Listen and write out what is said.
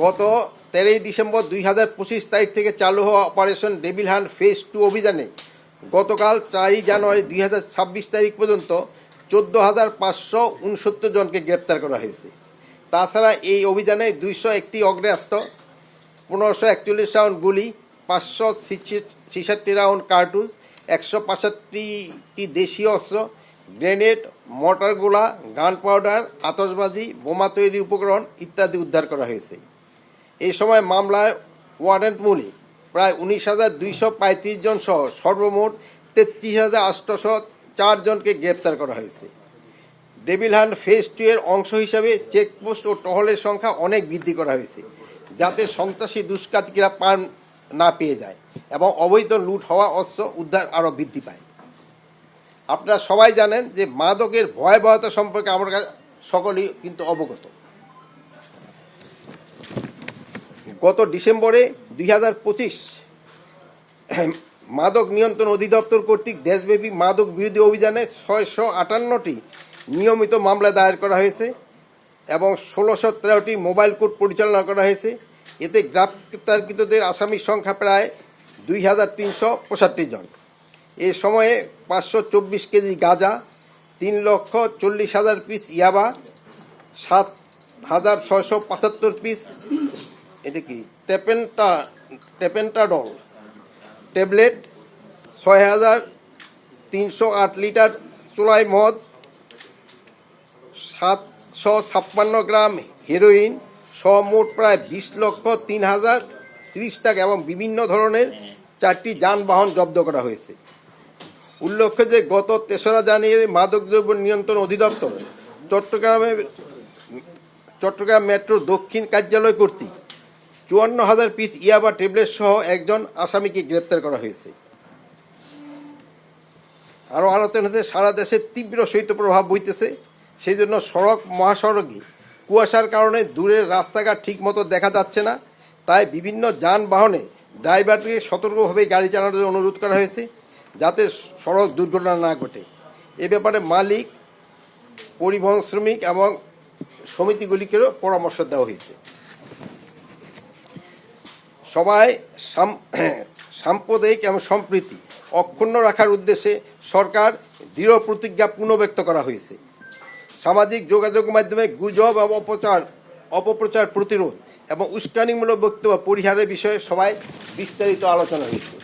গত 13 ডিসেম্বর 2025 তারিখ থেকে চালু হওয়া অপারেশন ডেভিল হান্ট ফেজ 2 অভিযানে গতকাল 4 জানুয়ারি 2026 তারিখ পর্যন্ত 14,569 জনকে গ্রেপ্তার করা হয়েছে। তাছাড়া এই অভিযানে 201টি অগ্নেয়াস্ত্র, 1541 রাউন্ড গুলি, 566 রাউন্ড কার্তুজ, 165টি দেশীয় অস্ত্র, গ্রেনেড, মর্টার গোলা, গান পাউডার, আতশবাজি, বোমা তৈরি উপকরণ ইত্যাদি উদ্ধার করা হয়েছে। এই সময় মামলায় ওয়ারেন্ট মূলে প্রায় 19,235 জন সহ সর্বমোট 33,804 জনকে গ্রেপ্তার করা হয়েছে। ডেভিল হান্ট ফেজ 2 এর অংশ হিসাবে চেকপোস্ট ও টহলের সংখ্যা অনেক বৃদ্ধি করা হয়েছে, যাতে সন্ত্রাসী দুষ্কৃতীরা পার না পেয়ে যায় এবং অবৈধ লুট হওয়া অস্ত্র উদ্ধার আরও বৃদ্ধি পায়। আপনারা সবাই জানেন যে মাদকের ভয়াবহতা সম্পর্কে আমরা সকলেই কিন্তু অবগত। গত ডিসেম্বরে 2025 মাদক নিয়ন্ত্রণ অধিদপ্তর কর্তৃক দেশব্যাপী মাদক বিরোধী অভিযানে 658টি নিয়মিত মামলা দায়ের করা হয়েছে এবং 1613টি মোবাইল কোর্ট পরিচালনা করা হয়েছে। এতে গ্রেপ্তারকৃতদের আসামির সংখ্যা প্রায় 2,365 জন। এ সময়ে 524 কেজি গাঁজা, 3,40,000 পিস ইয়াবা, 7,675 পিস টেপেন্টাডল ট্যাবলেট, 6,308 লিটার চোলাই মদ, 756 গ্রাম হেরোইন সহ মোট প্রায় 20,03,030 টাকা এবং বিভিন্ন ধরনের 4টি যানবাহন জব্দ করা হয়েছে। উল্লেখ্য যে গত 3রা জানুয়ারি মাদকদ্রব্য নিয়ন্ত্রণ অধিদপ্তর চট্টগ্রাম মেট্রোর দক্ষিণ কার্যালয় কর্তৃক 54,000 পিস ইয়াবা ট্যাবলেট সহ একজন আসামিকে গ্রেপ্তার করা হয়েছে। আরও আলোচনা হচ্ছে, সারা দেশে তীব্র শৈত্যপ্রবাহ বইতেছে, সেই জন্য সড়ক মহাসড়কে কুয়াশার কারণে দূরের রাস্তাঘাট ঠিকমতো দেখা যাচ্ছে না। তাই বিভিন্ন যানবাহনে ড্রাইভারকে সতর্কভাবে গাড়ি চালানোর অনুরোধ করা হয়েছে, যাতে সড়ক দুর্ঘটনা না ঘটে। এ ব্যাপারে মালিক, পরিবহন শ্রমিক এবং সমিতিগুলিকেও পরামর্শ দেওয়া হয়েছে। সবাই সাম্প্রদায়িক এবং সম্প্রীতি অক্ষুণ্ণ রাখার উদ্দেশ্যে সরকার দৃঢ় প্রতিজ্ঞা পুনর্ব্যক্ত করা হয়েছে। সামাজিক যোগাযোগ মাধ্যমে গুজব এবং অপপ্রচার প্রতিরোধ এবং উস্কানিমূলক বক্তব্য পরিহারের বিষয়ে সবাই বিস্তারিত আলোচনা হয়েছে।